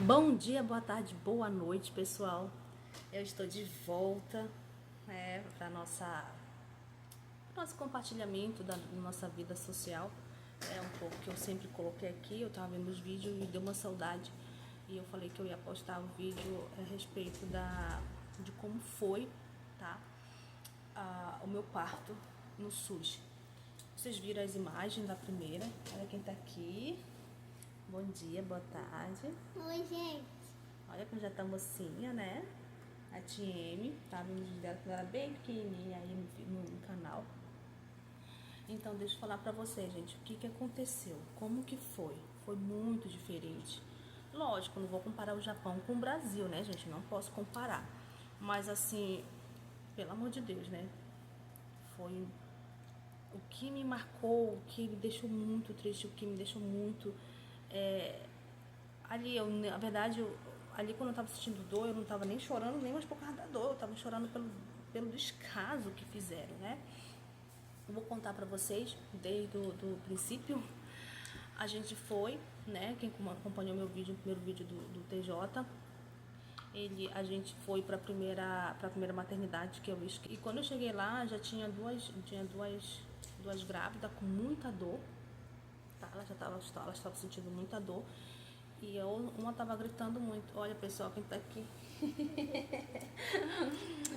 Bom dia, boa tarde, boa noite, pessoal. Eu estou de volta, para nosso compartilhamento da nossa vida social. É um pouco que eu sempre coloquei aqui. Eu estava vendo os vídeos e deu uma saudade. E eu falei que eu ia postar um vídeo a respeito de como foi, tá? O meu parto no SUS. Vocês viram as imagens da primeira? Olha quem tá aqui. Bom dia, boa tarde. Oi, gente. Olha como já tá mocinha, né? A TM, tá? No vídeo dela quando ela era bem pequenininha aí no canal. Então, deixa eu falar pra vocês, gente, o que aconteceu, como que foi. Foi muito diferente. Lógico, não vou comparar o Japão com o Brasil, né, gente? Não posso comparar. Mas, assim, pelo amor de Deus, né? Foi o que me marcou, o que me deixou muito triste, o que me deixou muito... Ali, na verdade, ali quando eu tava sentindo dor, eu não tava nem chorando, nem mais por causa da dor. Eu tava chorando pelo descaso que fizeram, né? Eu vou contar pra vocês, desde o do princípio. A gente foi, né? Quem acompanhou meu vídeo, o primeiro vídeo do TJ, a gente foi pra primeira maternidade que eu esqueci. E quando eu cheguei lá, já tinha duas grávidas com muita dor. Tá? Elas estavam sentindo muita dor. E uma tava gritando muito. Olha, pessoal, quem tá aqui.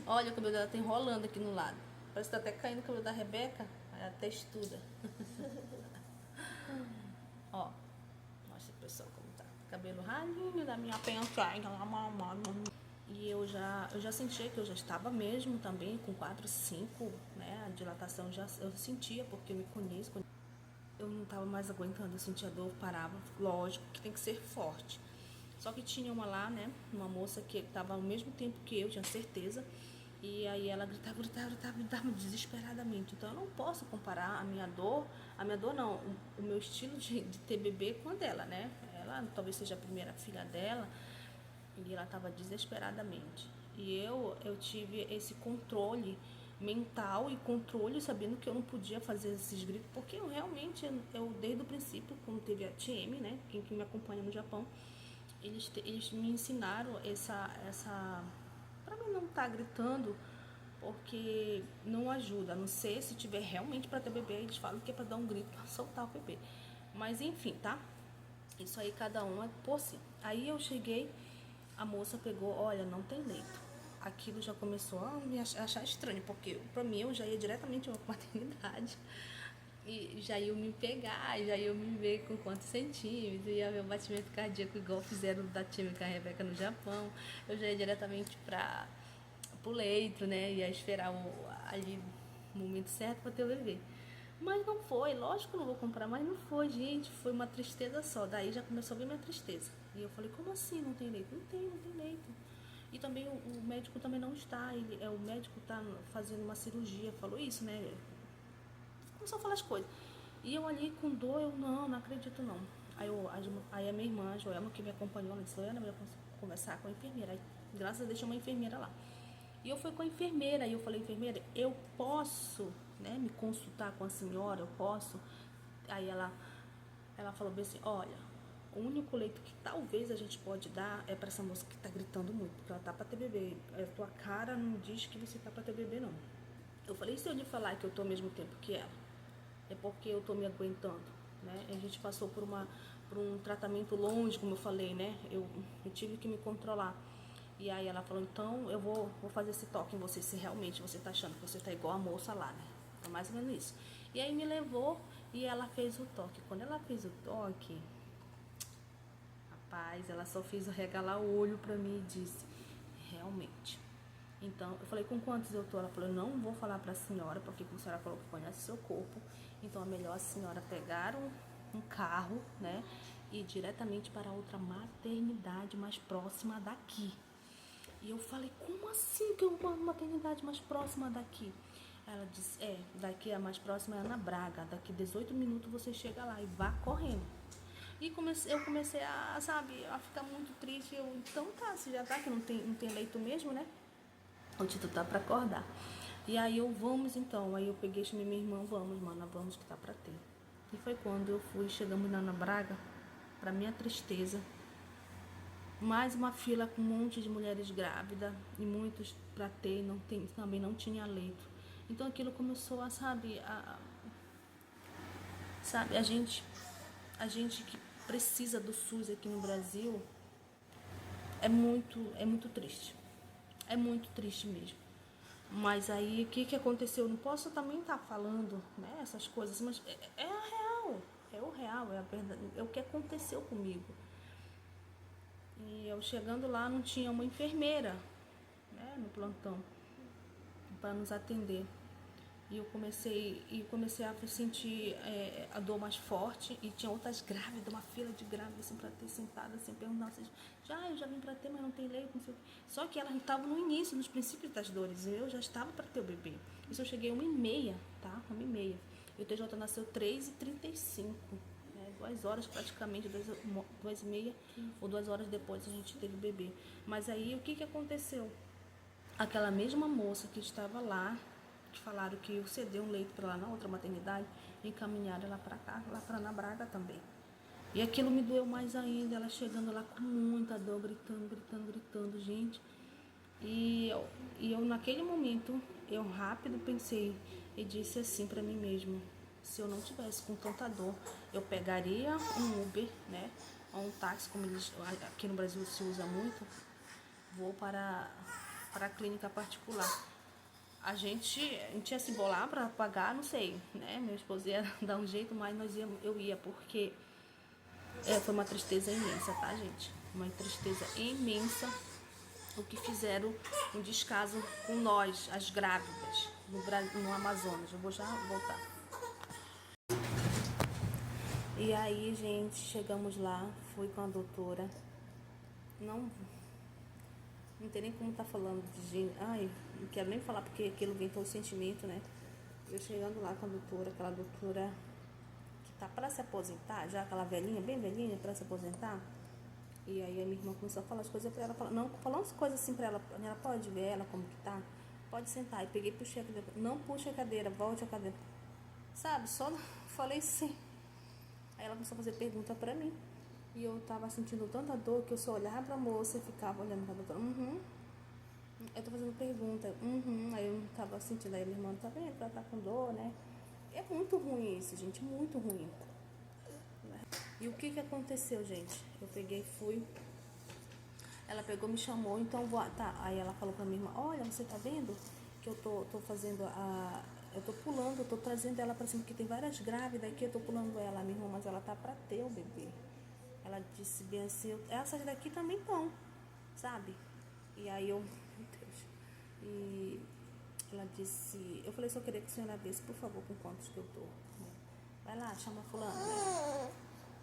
Olha, o cabelo dela tá enrolando aqui no lado. Parece que tá até caindo o cabelo da Rebeca. Aí ela até estuda. Ó, mostra pro pessoal como tá. Cabelo ralinho da minha penteada. E eu já sentia que eu já estava mesmo também com 4, 5, né? A dilatação eu sentia, porque eu me conheço. Eu não estava mais aguentando, eu sentia dor, parava. Lógico que tem que ser forte. Só que tinha uma lá, né? Uma moça que estava ao mesmo tempo que eu, tinha certeza. E aí ela gritava desesperadamente. Então eu não posso comparar a minha dor não, o meu estilo de ter bebê com a dela, né? Ela talvez seja a primeira filha dela e ela estava desesperadamente. E eu tive esse controle mental e controle sabendo que eu não podia fazer esses gritos, porque eu realmente, desde o princípio, quando teve a TM, né, quem me acompanha no Japão, eles me ensinaram essa para mim não estar gritando, porque não ajuda, a não ser se tiver realmente para ter bebê, eles falam que é para dar um grito para soltar o bebê. Mas enfim, tá? Isso aí cada um é por si. Aí eu cheguei, a moça pegou, olha, não tem leito. Aquilo já começou a me achar estranho, porque pra mim eu já ia diretamente pra maternidade. E já iam me pegar, já iam me ver com quantos centímetros, ia ver o batimento cardíaco igual fizeram da time com a Rebeca no Japão. Eu já ia diretamente pro leito, né? Ia esperar ali o momento certo para ter o bebê. Mas não foi, lógico que eu não vou comprar, mas não foi, gente, foi uma tristeza só. Daí já começou a vir minha tristeza. E eu falei, como assim não tem leito? Não tem leito. E também o médico também não está, o médico está fazendo uma cirurgia, falou isso, né? Começou a falar as coisas. E eu ali com dor, eu não acredito não. Aí a minha irmã, a Joelma, que me acompanhou, ela disse, Ana, eu vou conversar com a enfermeira. Aí, graças a Deus, tinha uma enfermeira lá. E eu fui com a enfermeira, e eu falei, enfermeira, eu posso, né, me consultar com a senhora, eu posso? Aí ela falou bem assim, olha, o único leito que talvez a gente pode dar é para essa moça que tá gritando muito, porque ela tá para ter bebê. A tua cara não diz que você tá para ter bebê, não. Eu falei, e se eu lhe falar que eu tô ao mesmo tempo que ela? É porque eu tô me aguentando, né? A gente passou por um tratamento longe, como eu falei, né? Eu tive que me controlar. E aí ela falou, então eu vou fazer esse toque em você, se realmente você tá achando que você tá igual a moça lá, né? É mais ou menos isso. E aí me levou e ela fez o toque. Quando ela fez o toque, rapaz, ela só fez regalar o olho pra mim e disse, realmente. Então, eu falei, com quantos eu tô? Ela falou, eu não vou falar pra senhora, porque a senhora falou que conhece seu corpo. Então, é melhor a senhora pegar um carro, né? E ir diretamente para outra maternidade mais próxima daqui. E eu falei, como assim que uma maternidade mais próxima daqui? Ela disse, daqui a mais próxima é Ana Braga. Daqui 18 minutos você chega lá e vá correndo. E eu comecei a, sabe, a ficar muito triste. Então tá, se já tá que não tem leito mesmo, né? O Tito tá pra acordar. E aí vamos então. Aí eu peguei, chamei minha irmã, vamos, mana, vamos que tá pra ter. E foi quando eu fui, chegamos na Ana Braga, pra minha tristeza, Mais uma fila com um monte de mulheres grávidas e muitos para ter, não tem, também não tinha leito. Então aquilo começou a, sabe, a gente que precisa do SUS aqui no Brasil é muito triste. É muito triste mesmo. Mas aí, o que aconteceu? Eu não posso também estar falando, né, essas coisas, mas é a real. É o real, é a verdade, é o que aconteceu comigo. E eu chegando lá não tinha uma enfermeira, né, no plantão para nos atender. E eu comecei a sentir a dor mais forte. E tinha outras grávidas, uma fila de grávidas assim, para ter sentada, assim, perguntando assim, eu já vim para ter, mas não tem leite, não sei o quê. Só que elas estavam no início, nos princípios das dores. Eu já estava para ter o bebê. Isso eu cheguei 1h30, tá? 1h30. E o TJ nasceu 3h35. 2 horas praticamente, 2h30 ou 2 horas depois a gente teve o bebê. Mas aí o que aconteceu? Aquela mesma moça que estava lá, que falaram que eu ceder um leito para lá na outra maternidade, encaminharam ela para cá, lá para Ana Braga também. E aquilo me doeu mais ainda, ela chegando lá com muita dor, gritando, gente. E eu naquele momento, eu rápido pensei e disse assim para mim mesmo, se eu não tivesse com tanta dor, eu pegaria um Uber, né, ou um táxi, como eles, aqui no Brasil se usa muito, vou para a clínica particular. A gente ia se bolar para pagar, não sei, né? Meu esposo ia dar um jeito, mas eu ia, porque foi uma tristeza imensa, tá, gente? Uma tristeza imensa o que fizeram um descaso com nós, as grávidas, no Amazonas. Eu vou já voltar. E aí, gente, chegamos lá, fui com a doutora. Não tem nem como tá falando de gente. Ai, não quero nem falar porque aquilo vem todo o sentimento, né? Eu chegando lá com a doutora, aquela doutora que tá para se aposentar, já aquela velhinha, bem velhinha, para se aposentar. E aí a minha irmã começou a falar as coisas pra ela, falando as coisas assim pra ela, pode ver ela como que tá, pode sentar. E peguei, puxei a cadeira, não puxe a cadeira, volte a cadeira. Sabe, só falei sim. Aí ela começou a fazer pergunta pra mim. E eu tava sentindo tanta dor que eu só olhava pra moça e ficava olhando pra doutora. Eu tô fazendo pergunta. Aí eu tava sentindo, aí minha irmã tá vendo que ela tá com dor, né? É muito ruim isso, gente, muito ruim. E o que aconteceu, gente? Eu peguei e fui. Ela pegou, me chamou, então tá. Aí ela falou pra minha irmã, olha, você tá vendo que eu tô fazendo eu tô pulando, eu tô trazendo ela pra cima, porque tem várias grávidas aqui, eu tô pulando ela, minha irmã, mas ela tá pra ter o bebê. Ela disse bem assim, essas daqui também estão, sabe? E aí eu, meu Deus. E ela disse, eu falei, só queria que a senhora visse, por favor, com quantos que eu tô. Vai lá, chama fulano, né?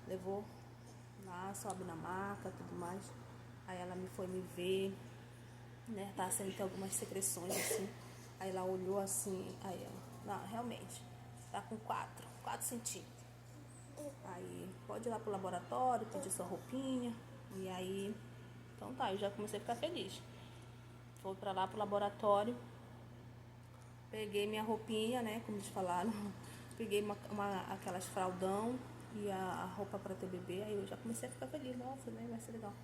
Levou lá, sobe na maca, tudo mais. Aí ela foi me ver, né? Tá sendo que algumas secreções assim. Aí ela olhou assim, aí ela, não, realmente, tá com 4 centímetros. Aí pode ir lá pro laboratório, pedir sua roupinha. E aí, então tá, eu já comecei a ficar feliz. Fui pra lá pro laboratório, peguei minha roupinha, né? Como eles falaram, peguei aquelas fraldão e a roupa para ter bebê. Aí eu já comecei a ficar feliz, nossa, né? Vai ser legal.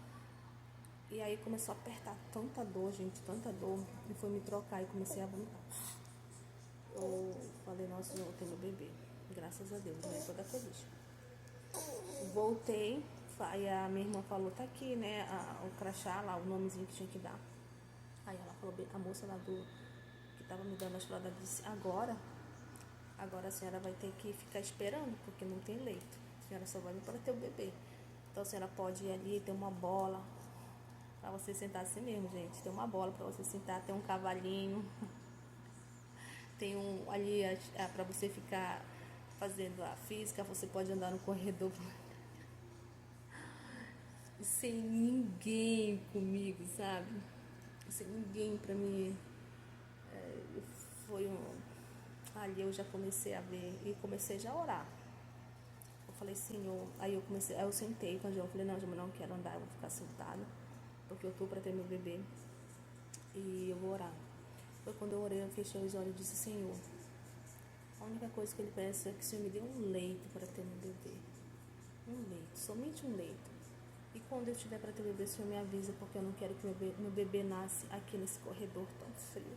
E aí começou a apertar tanta dor, gente, tanta dor. E foi me trocar e comecei a vomitar. Eu falei, nossa, eu vou ter meu bebê. Graças a Deus, né? Toda feliz. Voltei, aí a minha irmã falou, tá aqui, né? O crachá lá, o nomezinho que tinha que dar. Aí ela falou, a moça lá que tava me dando as fraldas disse, agora a senhora vai ter que ficar esperando, porque não tem leito. A senhora só vai vir para ter o bebê. Então a senhora pode ir ali, tem uma bola para você sentar assim mesmo, gente. Tem uma bola para você sentar, tem um cavalinho, tem ali para você ficar fazendo a física, você pode andar no corredor sem ninguém comigo, sabe? Sem ninguém para mim. Foi ali eu já comecei a ver e comecei já a orar. Eu falei, Senhor, aí eu sentei com a João, falei, não, João, não quero andar, eu vou ficar sentada, porque eu tô para ter meu bebê e eu vou orar. Foi quando eu orei, eu fechei os olhos e disse, Senhor, a única coisa que ele peço é que o Senhor me dê um leito para ter meu bebê. Um leito, somente um leito. E quando eu tiver para ter bebê, o senhor me avisa, porque eu não quero que meu bebê nasce aqui nesse corredor tão frio,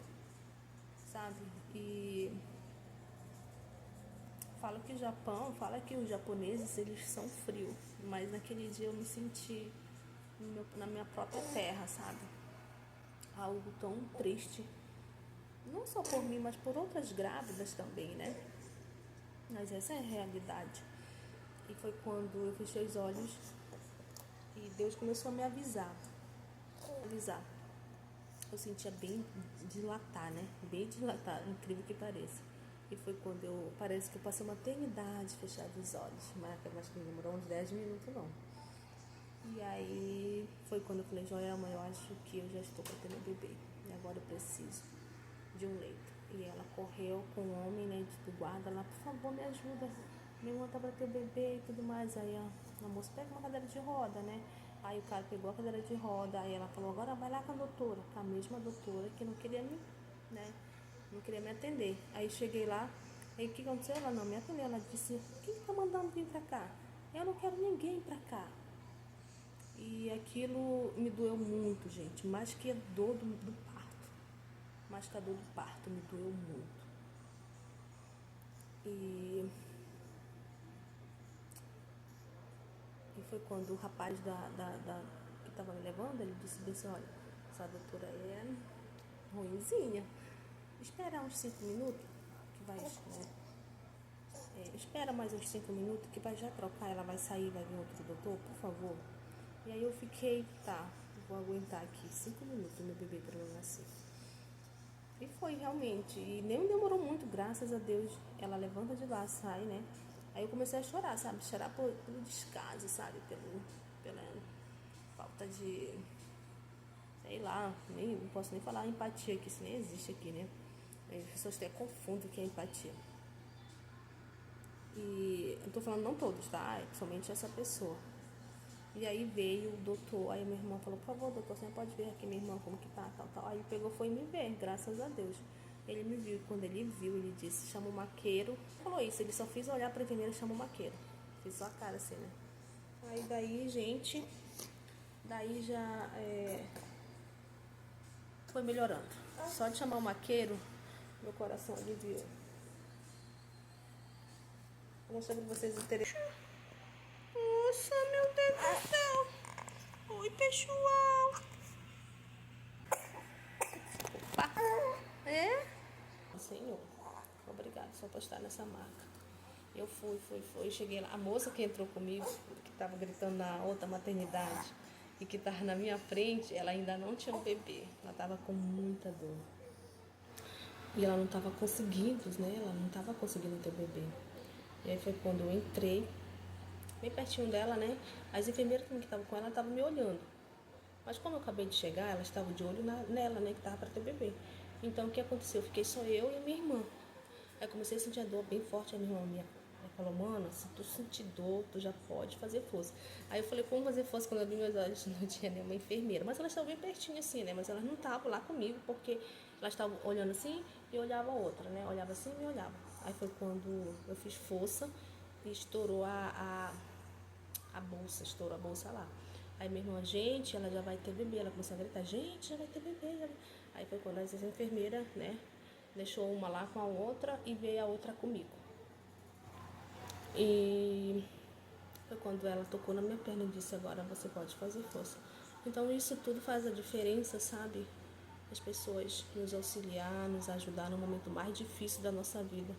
sabe? E fala que o Japão, fala que os japoneses, eles são frios, mas naquele dia eu me senti na minha própria terra, sabe? Algo tão triste, não só por mim, mas por outras grávidas também, né? Mas essa é a realidade. E foi quando eu fechei os olhos e Deus começou a me avisar. Eu sentia bem dilatar, né? Bem dilatar, incrível que pareça. E foi quando parece que eu passei uma eternidade fechado os olhos. Mas que demorou uns 10 minutos, não. E aí foi quando eu falei, Joelma, eu acho que eu já estou para ter meu bebê. E agora eu preciso de um leito. E ela correu com o homem, né, do guarda lá, por favor, me ajuda. Minha irmã tá para ter bebê e tudo mais. Aí a moça pega uma cadeira de roda, né? Aí o cara pegou a cadeira de roda, aí ela falou, agora vai lá com a doutora, com a mesma doutora que não queria me, né? Não queria me atender. Aí cheguei lá, aí o que aconteceu? Ela não me atendeu, ela disse, quem tá mandando vir pra cá? Eu não quero ninguém pra cá. E aquilo me doeu muito, gente, mais que a dor do parto. Mais que a dor do parto me doeu muito. E foi quando o rapaz que estava me levando, ele disse assim, olha, essa doutora é ruinzinha. Espera uns 5 minutos, que vai, né? Espera mais uns 5 minutos, que vai já trocar, ela vai sair, vai vir outro doutor, por favor. E aí eu fiquei, tá, vou aguentar aqui 5 minutos, meu bebê para eu nascer. E foi realmente, e nem demorou muito, graças a Deus. Ela levanta de lá, sai, né? Aí eu comecei a chorar, sabe? Chorar pelo descaso, sabe? Pela falta de, sei lá, não posso nem falar empatia, que isso nem existe aqui, né? As pessoas até confundem o que é empatia. E eu tô falando não todos, tá? É somente essa pessoa. E aí veio o doutor, aí minha irmã falou, por favor, doutor, você pode ver aqui minha irmã como que tá, tal, tal. Aí pegou, foi me ver, graças a Deus. Ele me viu, quando ele viu, ele disse, chama o maqueiro. Falou isso, ele só fez olhar pra enfermeira e chama o maqueiro. Fez só a cara assim, né? Aí daí, gente, daí já foi melhorando. Só de chamar o maqueiro, meu coração aliviou. Vou mostrar pra vocês o interesse. Nossa, meu Deus do céu. Oi, pessoal. Opa. É? Senhor, obrigado só por estar nessa marca. Eu fui. Cheguei lá. A moça que entrou comigo, que estava gritando na outra maternidade e que estava na minha frente, ela ainda não tinha um bebê. Ela estava com muita dor. E ela não estava conseguindo, né? Ela não estava conseguindo ter bebê. E aí foi quando eu entrei, bem pertinho dela, né? As enfermeiras que estavam com ela estavam me olhando. Mas como eu acabei de chegar, elas estavam de olho nela, né? Que estava para ter bebê. Então o que aconteceu? Fiquei só eu e a minha irmã. Aí comecei a sentir a dor bem forte, a minha irmã ela falou, mano, se tu sentir dor, tu já pode fazer força. Aí eu falei, como fazer força? Quando eu abri meus olhos, não tinha nenhuma enfermeira. Mas elas estavam bem pertinho assim, né? Mas elas não estavam lá comigo, porque elas estavam olhando assim e olhava a outra, né? Olhava assim e me olhava. Aí foi quando eu fiz força e estourou a bolsa, estourou a bolsa lá. Aí minha irmã, gente, ela já vai ter bebê. Ela começou a gritar, gente, já vai ter bebê. Aí foi quando as enfermeiras, né? Deixou uma lá com a outra e veio a outra comigo. E foi quando ela tocou na minha perna e disse, agora você pode fazer força. Então isso tudo faz a diferença, sabe? As pessoas nos auxiliar, nos ajudar no momento mais difícil da nossa vida.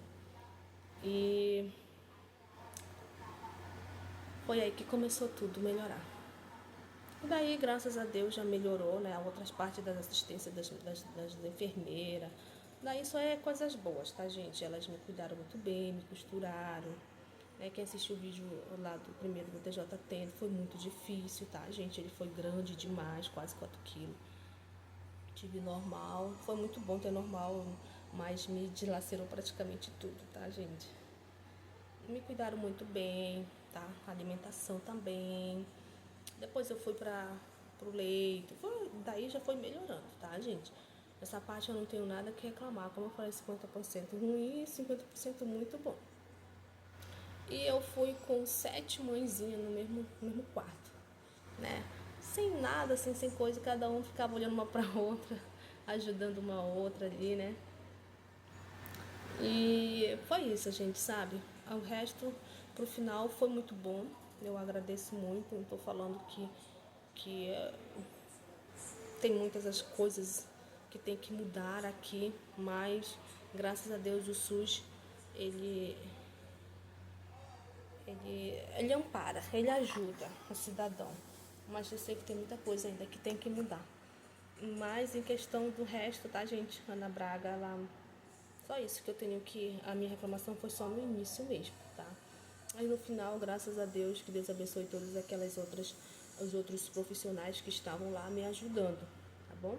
E foi aí que começou tudo a melhorar. E daí, graças a Deus, já melhorou, né? Outras partes das assistências das enfermeiras. Daí só é coisas boas, tá, gente? Elas me cuidaram muito bem, me costuraram. Né? Quem assistiu o vídeo lá do primeiro do TJ Tendo foi muito difícil, tá, gente? Ele foi grande demais, quase 4 quilos. Tive normal, foi muito bom ter normal, mas me dilacerou praticamente tudo, tá, gente? Me cuidaram muito bem, tá? A alimentação também. Depois eu fui pro leito. Daí já foi melhorando, tá, gente? Essa parte eu não tenho nada que reclamar. Como eu falei, 50% ruim e 50% muito bom. E eu fui com 7 mãezinhas no mesmo quarto. né? Sem nada, assim, sem coisa, cada um ficava olhando uma pra outra, ajudando uma outra ali, né? E foi isso, gente, sabe? O resto, pro final, foi muito bom. Eu agradeço muito. Não tô falando que tem muitas as coisas que tem que mudar aqui, mas graças a Deus o SUS, ele, ele ampara, ele ajuda o cidadão. Mas eu sei que tem muita coisa ainda que tem que mudar. Mas em questão do resto, tá, gente? Ana Braga, ela... Só isso que eu tenho que... A minha reclamação foi só no início mesmo, tá? Aí no final, graças a Deus, que Deus abençoe todas aquelas outras... Os outros profissionais que estavam lá me ajudando, tá bom?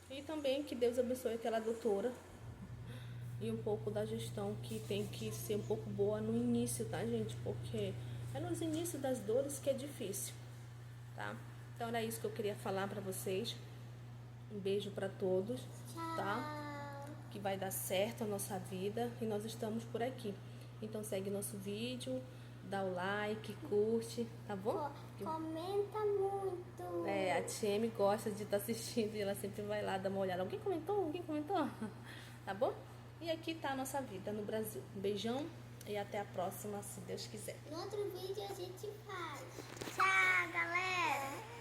E também que Deus abençoe aquela doutora e um pouco da gestão que tem que ser um pouco boa no início, tá, gente? Porque é nos inícios das dores que é difícil, tá? Então era isso que eu queria falar pra vocês. Um beijo pra todos, tá? Que vai dar certo a nossa vida e nós estamos por aqui. Então segue nosso vídeo, dá o like, curte, tá bom? Comenta muito. É, a Tieme gosta de estar assistindo e ela sempre vai lá dar uma olhada. Alguém comentou? Alguém comentou? Tá bom? E aqui tá a nossa vida no Brasil. Um beijão e até a próxima, se Deus quiser. No outro vídeo a gente faz. Tchau, galera.